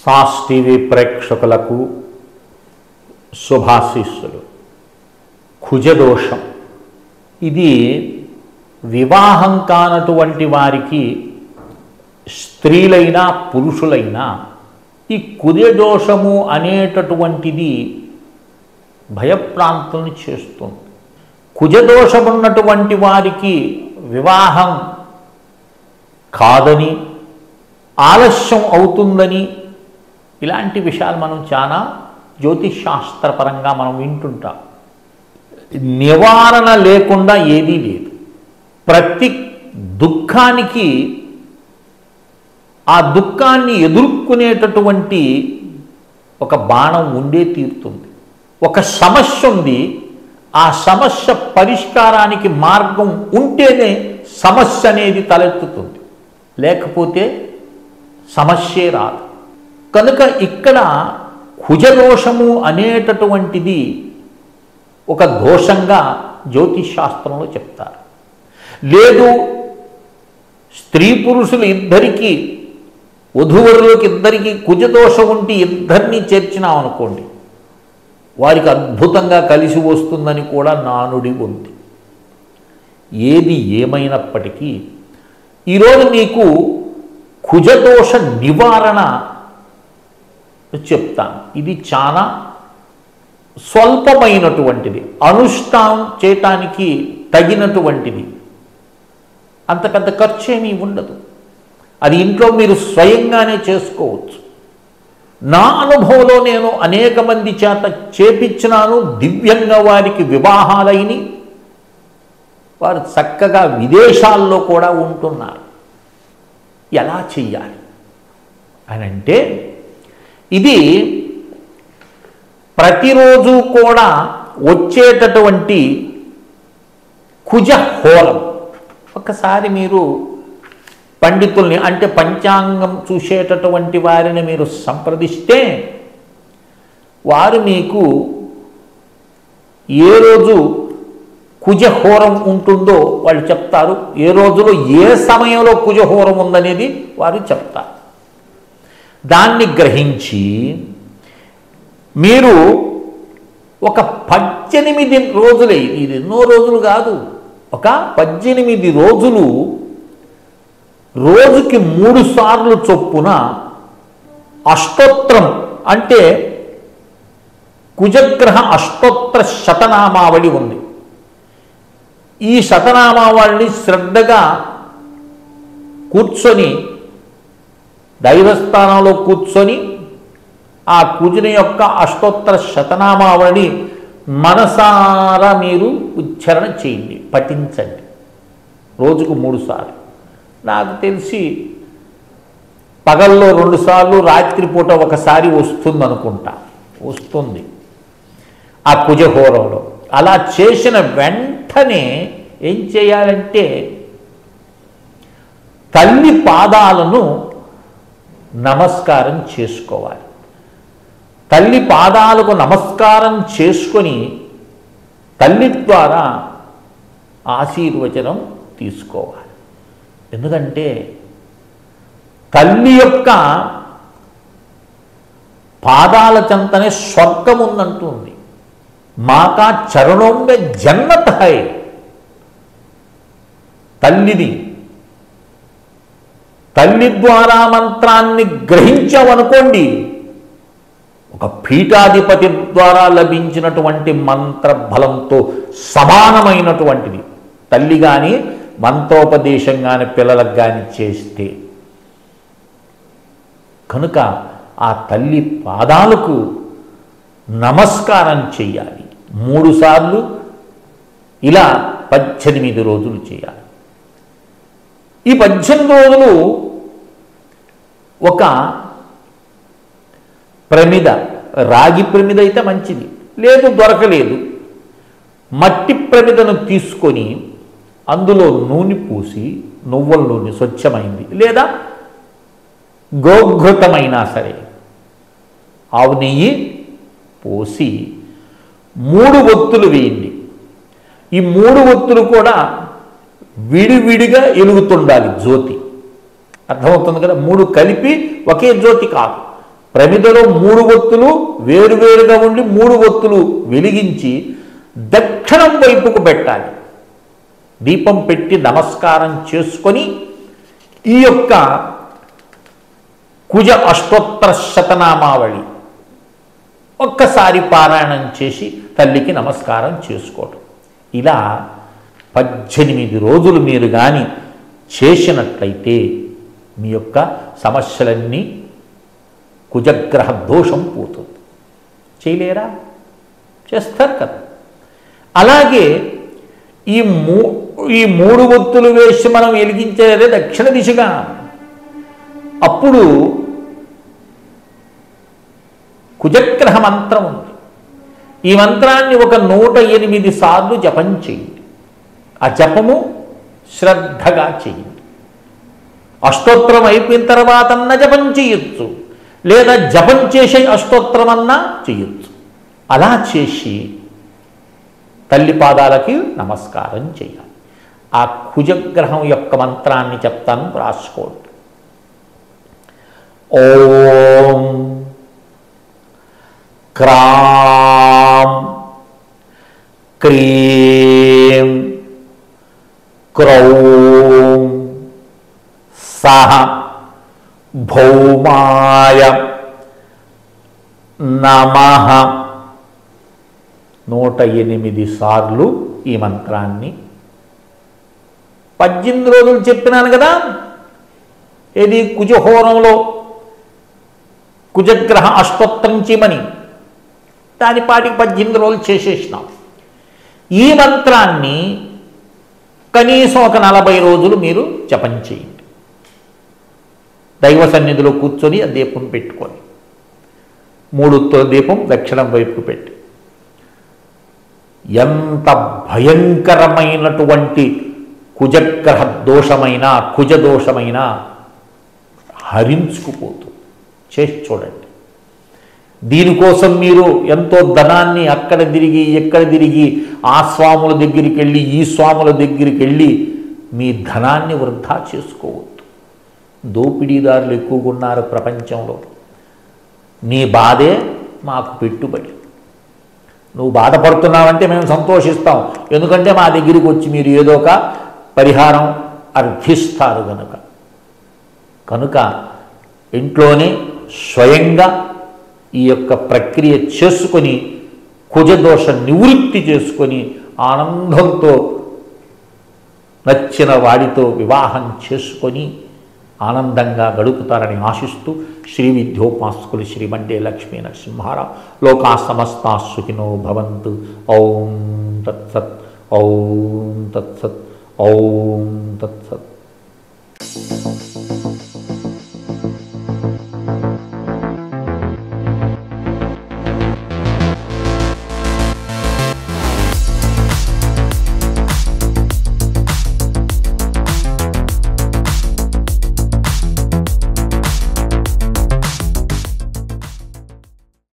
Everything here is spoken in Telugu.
సాస్ టీవీ ప్రేక్షకులకు శుభాశీస్సులు. కుజదోషం ఇది వివాహం కానటువంటి వారికి స్త్రీలైనా పురుషులైనా ఈ కుజదోషము అనేటటువంటిది భయప్రాంతుల్ని చేస్తుంది. కుజదోషమున్నటువంటి వారికి వివాహం కాదని, ఆలస్యం అవుతుందని ఇలాంటి విషయాలు మనం చాలా జ్యోతిషాస్త్రపరంగా మనం వింటుంటాం. నివారణ లేకుండా ఏదీ లేదు. ప్రతి దుఃఖానికి ఆ దుఃఖాన్ని ఎదుర్కొనేటటువంటి ఒక బాణం ఉండే తీరుతుంది. ఒక సమస్య ఉంది, ఆ సమస్య పరిష్కారానికి మార్గం ఉంటేనే సమస్య అనేది తలెత్తుతుంది, లేకపోతే సమస్యే రాదు. కనుక ఇక్కడ కుజదోషము అనేటటువంటిది ఒక దోషంగా జ్యోతిషాస్త్రంలో చెప్తారు. లేదు, స్త్రీ పురుషులు ఇద్దరికీ, వధూవరులకు ఇద్దరికీ కుజదోషం ఉంటే ఇద్దరినీ చేర్చినాం అనుకోండి, వారికి అద్భుతంగా కలిసి వస్తుందని కూడా నానుడి ఉంది. ఏది ఏమైనప్పటికీ ఈరోజు నీకు కుజదోష నివారణ చెప్తాను. ఇది చాలా స్వల్పమైనటువంటిది, అనుష్ఠానం చేయటానికి తగినటువంటిది. అంత పెద్ద ఖర్చు ఏమీ ఉండదు. అది ఇంట్లో మీరు స్వయంగానే చేసుకోవచ్చు. నా అనుభవంలో నేను అనేక మంది చేత చేపించినాను. దివ్యంగా వారికి వివాహాలైని, వారు చక్కగా విదేశాల్లో కూడా ఉంటున్నారు. ఎలా చెయ్యాలి అని అంటే, ఇది ప్రతిరోజు కూడా వచ్చేటటువంటి కుజహోరం. ఒకసారి మీరు పండితుల్ని, అంటే పంచాంగం చూసేటటువంటి వారిని మీరు సంప్రదిస్తే వారు మీకు ఏ రోజు కుజహోరం ఉంటుందో వాళ్ళు చెప్తారు. ఏ రోజులో ఏ సమయంలో కుజహోరం ఉందనేది వారు చెప్తారు. దాన్ని గ్రహించి మీరు ఒక 18 రోజులే, ఇది ఎన్నో రోజులు కాదు, ఒక 18 రోజులు రోజుకి 3 సార్లు చొప్పున అష్టోత్తరం, అంటే కుజగ్రహ అష్టోత్తర శతనామావళి ఉంది. ఈ శతనామావళిని శ్రద్ధగా కూర్చొని, దైవస్థానంలో కూర్చొని ఆ కుజుని యొక్క అష్టోత్తర శతనామావళిని మనసారా మీరు ఉచ్చారణ చేయండి, పఠించండి. రోజుకు 3 సార్లు. నాకు తెలిసి పగల్లో 2 సార్లు, రాత్రిపూట ఒకసారి వస్తుందనుకుంటా, వస్తుంది ఆ కుజహోరంలో. అలా చేసిన వెంటనే ఏం చేయాలంటే, తల్లి పాదాలను నమస్కారం చేసుకోవాలి. తల్లి పాదాలకు నమస్కారం చేసుకొని తల్లి ద్వారా ఆశీర్వచనం తీసుకోవాలి. ఎందుకంటే తల్లి యొక్క పాదాల చెంతనే స్వర్గం ఉందంటుంది. మాకా చరణోం మే జన్నత్ హై. తల్లి ద్వారా మంత్రాన్ని గ్రహించామనుకోండి, ఒక పీఠాధిపతి ద్వారా లభించినటువంటి మంత్ర బలంతో సమానమైనటువంటిది. తల్లి కానీ మంత్రోపదేశం కానీ పిల్లలకు కానీ చేస్తే, కనుక ఆ తల్లి పాదాలకు నమస్కారం చెయ్యాలి. 3 సార్లు ఇలా 18 రోజులు చేయాలి. ఈ 18 రోజులు ఒక ప్రమిద, రాగి ప్రమిద అయితే మంచిది, లేదు దొరకలేదు, మట్టి ప్రమిదను తీసుకొని అందులో నూనె పూసి, నువ్వుల నూనె స్వచ్ఛమైంది లేదా గోఘృతమైనా సరే, ఆవు నెయ్యి పోసి 3 ఒత్తులు వేయండి. ఈ 3 ఒత్తులు కూడా విడివిడిగా ఎలుగుతుండాలి జ్యోతి. అర్థమవుతుంది కదా? 3 కలిపి ఒకే జ్యోతి కాదు, ప్రమిదలో 3 ఒత్తులు వేరువేరుగా ఉండి 3 ఒత్తులు వెలిగించి దక్షిణం వైపుకు పెట్టాలి. దీపం పెట్టి నమస్కారం చేసుకొని ఈ యొక్క కుజ అష్టోత్తర శతనామావళి ఒక్కసారి పారాయణం చేసి తల్లికి నమస్కారం చేసుకోవడం. ఇలా 18 రోజులు మీరు కానీ చేసినట్లయితే మీ యొక్క సమస్యలన్నీ కుజగ్రహ దోషం పోతుంది. చేయలేరా? చేస్తారు కదా. అలాగే ఈ 3 ఒత్తులు వేసి మనం వెలిగించేదే దక్షిణ దిశగా. అప్పుడు కుజగ్రహ మంత్రం ఉంది. ఈ మంత్రాన్ని ఒక 108 సార్లు జపం చేయండి. ఆ జపము శ్రద్ధగా చేయండి. అష్టోత్తరం అయిపోయిన తర్వాత జపం చేయొచ్చు, లేదా జపం చేసే అష్టోత్తరం అన్నా చేయొచ్చు. అలా చేసి తల్లి పాదాలకి నమస్కారం చేయాలి. ఆ కుజగ్రహం యొక్క మంత్రాన్ని చెప్తాను, రాసుకోండి. ఓం క్రాం క్రీం క్రౌం సహ భౌమాయ నమః. 108 సార్లు ఈ మంత్రాన్ని 18 రోజులు చెప్పినాను కదా. ఇది కుజహోరంలో కుజగ్రహ అష్టోత్తరం చేయమని దాని పాటికి 18 రోజులు చేసేసినాం. ఈ మంత్రాన్ని కనీసం ఒక 40 రోజులు మీరు జపం చేయండి. దైవ సన్నిధిలో కూర్చొని ఆ దీపం పెట్టుకొని 3 ఒత్తుల దీపం దక్షిణం వైపు పెట్టి ఎంత భయంకరమైనటువంటి కుజగ్రహ దోషమైన కుజదోషమైన హరించుకుపోతుంది. చేసి చూడండి. దీనికోసం మీరు ఎంతో ధనాన్ని అక్కడ తిరిగి ఎక్కడ తిరిగి ఆ స్వాముల దగ్గరికి వెళ్ళి ఈ స్వాముల దగ్గరికి వెళ్ళి మీ ధనాన్ని వృధా చేసుకోవద్దు. దోపిడీదారులు ఎక్కువగా ఉన్నారు ప్రపంచంలో. నీ బాధే మాకు పెట్టుబడి. నువ్వు బాధపడుతున్నావంటే మేము సంతోషిస్తాం, ఎందుకంటే మా దగ్గరికి వచ్చి మీరు ఏదో ఒక పరిహారం అర్థిస్తారు కనుక ఇంట్లోనే స్వయంగా ఈ యొక్క ప్రక్రియ చేసుకొని కుజదోష నివృత్తి చేసుకొని ఆనందంతో నచ్చిన వాడితో వివాహం చేసుకొని ఆనందంగా గడుపుతారని ఆశిస్తూ శ్రీ విద్యోపాసకులు శ్రీమండే లక్ష్మీ నరసింహారావు లోకా సమస్తా సుఖినో భవంతు. ఓం తత్సత్. ఓం తత్సత్. ఓం తత్సత్.